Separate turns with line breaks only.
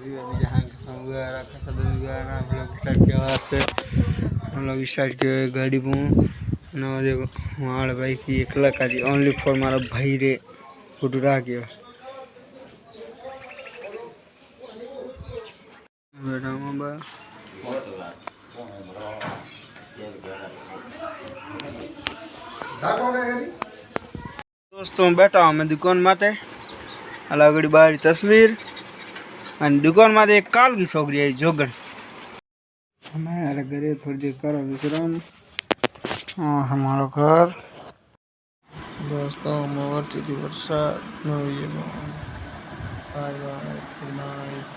हम लोग स्टार्ट किए गाड़ी में देखो हमारे भाई की एकला का ओनली फॉर मारा भाई रे फोटो रहा गया दोस्तों बैठा हूँ मैं दुकान माते अलगड़ी बारी तस्वीर दुकान में एक काल की छोकरी आई जोगन हमारे घरे थोड़ी देर करो विश्राम हमारा घर दोस्तों मोरती थी वर्षा नो ये बाय बाय गुड नाइट